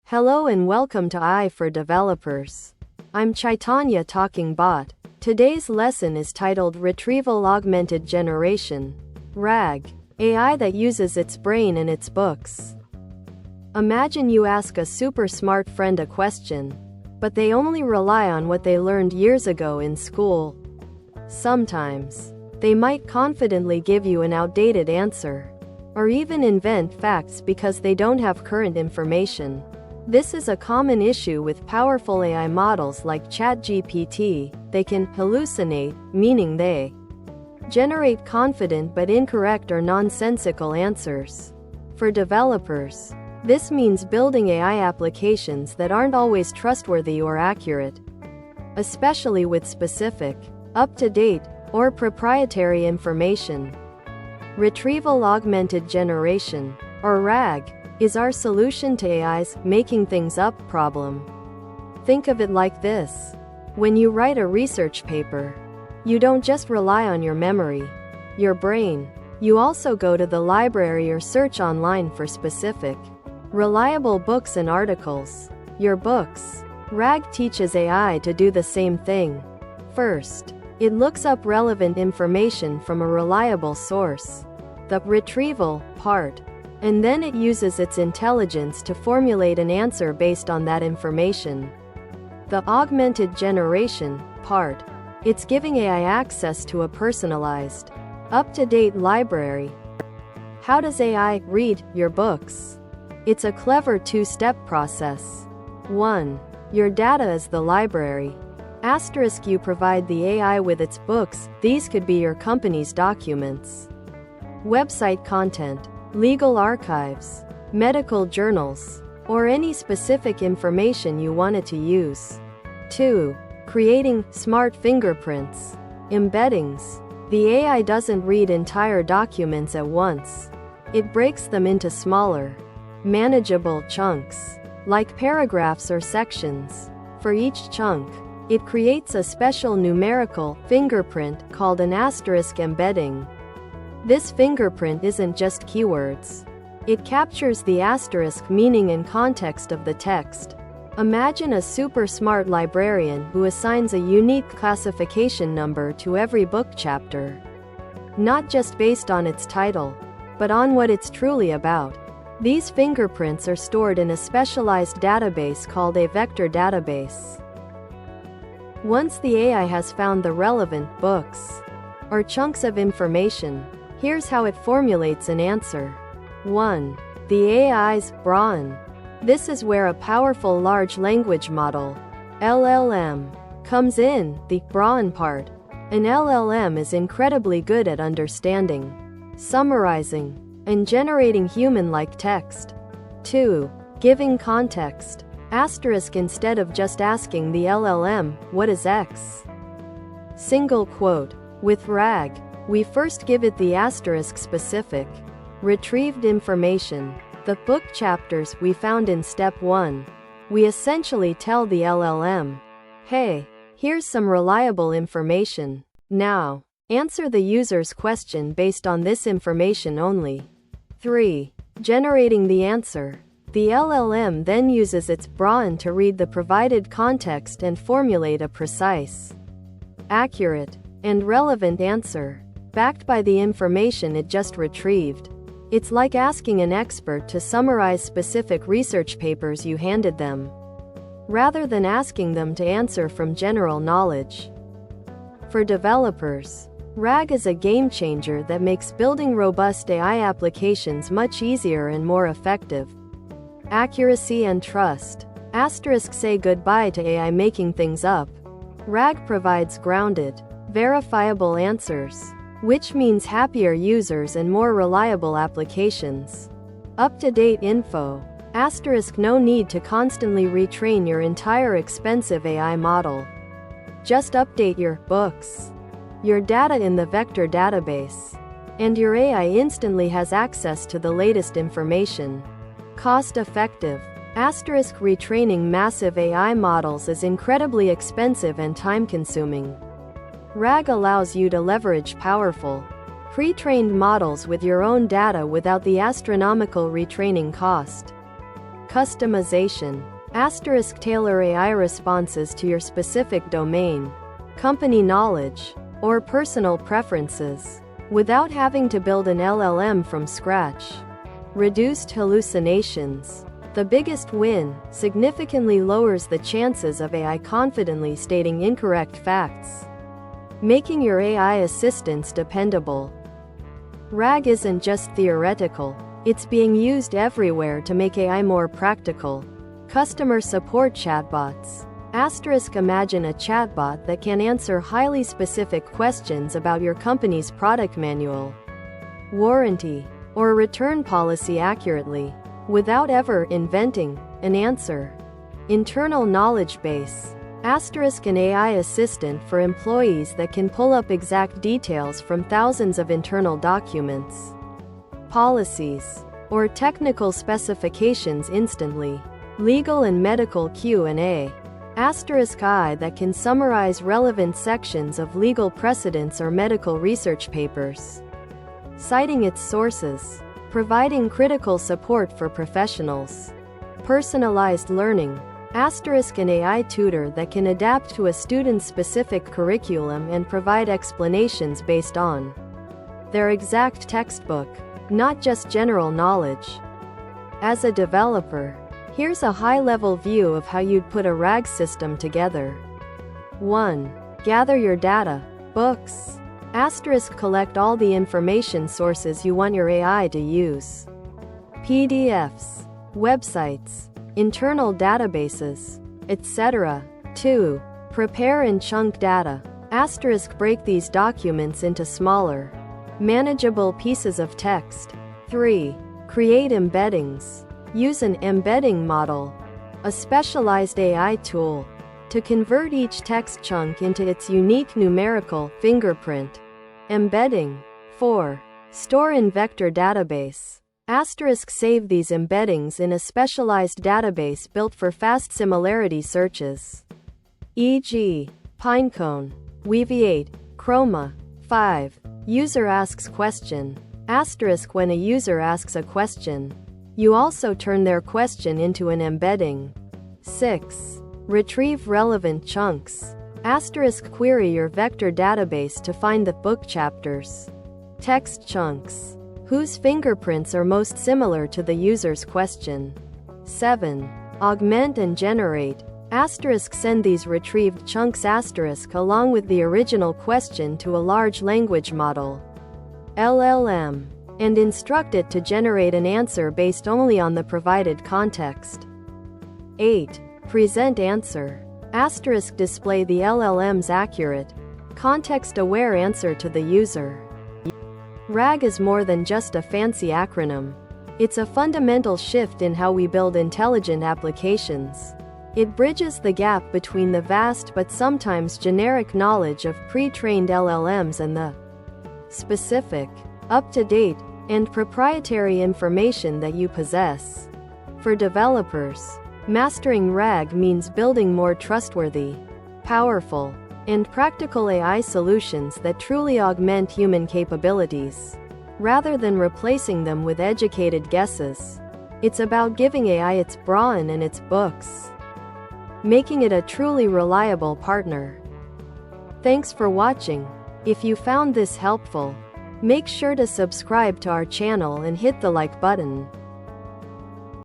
Hello and welcome to AI for Developers. I'm Chaitanya talking bot. Today's lesson is titled Retrieval Augmented Generation, RAG, AI that uses its brain and its books. Imagine you ask a super smart friend a question, but they only rely on what they learned years ago in school. Sometimes, they might confidently give you an outdated answer, or even invent facts because they don't have current information. This is a common issue with powerful AI models like ChatGPT. They can hallucinate, meaning they generate confident but incorrect or nonsensical answers. For developers, this means building AI applications that aren't always trustworthy or accurate, especially with specific, up-to-date, or proprietary information. Retrieval Augmented Generation, or RAG, is our solution to AI's making things up problem. Think of it like this. When you write a research paper, you don't just rely on your memory, your brain. You also go to the library or search online for specific, reliable books and articles. Your books. RAG teaches AI to do the same thing. First, it looks up relevant information from a reliable source, the retrieval part, and then it uses its intelligence to formulate an answer based on that information. The augmented generation part, it's giving AI access to a personalized, up-to-date library. How does AI read your books? It's a clever two-step process. 1. Your data is the library. Asterisk you provide the AI with its books. These could be your company's documents, website content, legal archives, medical journals, or any specific information you want it to use. 2. Creating smart fingerprints, embeddings. The AI doesn't read entire documents at once. It breaks them into smaller, manageable chunks, like paragraphs or sections. For each chunk, it creates a special numerical fingerprint called an asterisk embedding. This fingerprint isn't just keywords. It captures the asterisk meaning and context of the text. Imagine a super smart librarian who assigns a unique classification number to every book chapter, not just based on its title, but on what it's truly about. These fingerprints are stored in a specialized database called a vector database. Once the AI has found the relevant books or chunks of information, here's how it formulates an answer. 1. The AI's brain. This is where a powerful large language model, LLM, comes in, the brain part. An LLM is incredibly good at understanding, summarizing, and generating human-like text. 2. Giving context. Asterisk instead of just asking the LLM, what is X? Single quote. With RAG, we first give it the asterisk specific, retrieved information, the book chapters we found in step 1. We essentially tell the LLM, hey, here's some reliable information. Now, answer the user's question based on this information only. 3. Generating the answer. The LLM then uses its brain to read the provided context and formulate a precise, accurate, and relevant answer, backed by the information it just retrieved. It's like asking an expert to summarize specific research papers you handed them, rather than asking them to answer from general knowledge. For developers, RAG is a game changer that makes building robust AI applications much easier and more effective. Accuracy and trust. Asterisk say goodbye to AI making things up. RAG provides grounded, verifiable answers, which means happier users and more reliable applications. Up-to-date info. Asterisk no need to constantly retrain your entire expensive AI model. Just update your books, your data in the vector database, and your AI instantly has access to the latest information. Cost-effective. Asterisk retraining massive AI models is incredibly expensive and time-consuming. RAG allows you to leverage powerful, pre-trained models with your own data without the astronomical retraining cost. Customization. Asterisk tailor AI responses to your specific domain, company knowledge, or personal preferences, without having to build an LLM from scratch. Reduced hallucinations. The biggest win, significantly lowers the chances of AI confidently stating incorrect facts, making your AI assistants dependable. RAG isn't just theoretical, it's being used everywhere to make AI more practical. Customer support chatbots. Asterisk imagine a chatbot that can answer highly specific questions about your company's product manual, warranty, or return policy accurately, without ever inventing an answer. Internal knowledge base. Asterisk an AI assistant for employees that can pull up exact details from thousands of internal documents, policies, or technical specifications instantly. Legal and medical Q&A. Asterisk I that can summarize relevant sections of legal precedents or medical research papers, citing its sources, providing critical support for professionals. Personalized learning. Asterisk an AI tutor that can adapt to a student's specific curriculum and provide explanations based on their exact textbook, not just general knowledge. As a developer, here's a high-level view of how you'd put a RAG system together. 1. Gather your data. Books. Asterisk collect all the information sources you want your AI to use. PDFs, websites, internal databases, etc. 2. Prepare and chunk data. Asterisk break these documents into smaller, manageable pieces of text. 3. Create embeddings. Use an embedding model, a specialized AI tool, to convert each text chunk into its unique numerical fingerprint. Embedding. 4. Store in vector database. Asterisk save these embeddings in a specialized database built for fast similarity searches, e.g., Pinecone, Weaviate, Chroma. 5. User asks question. Asterisk when a user asks a question, you also turn their question into an embedding. 6. Retrieve relevant chunks. Asterisk query your vector database to find the book chapters, text chunks, whose fingerprints are most similar to the user's question. 7. Augment and generate. Asterisk send these retrieved chunks asterisk along with the original question to a large language model, LLM, and instruct it to generate an answer based only on the provided context. 8. Present answer. Asterisk display the LLM's accurate, context-aware answer to the user. RAG is more than just a fancy acronym. It's a fundamental shift in how we build intelligent applications. It bridges the gap between the vast but sometimes generic knowledge of pre-trained LLMs and the specific, up-to-date, and proprietary information that you possess. For developers, mastering RAG means building more trustworthy, powerful, and practical AI solutions that truly augment human capabilities, rather than replacing them with educated guesses. It's about giving AI its brawn and its books, making it a truly reliable partner. Thanks for watching. If you found this helpful, make sure to subscribe to our channel and hit the like button.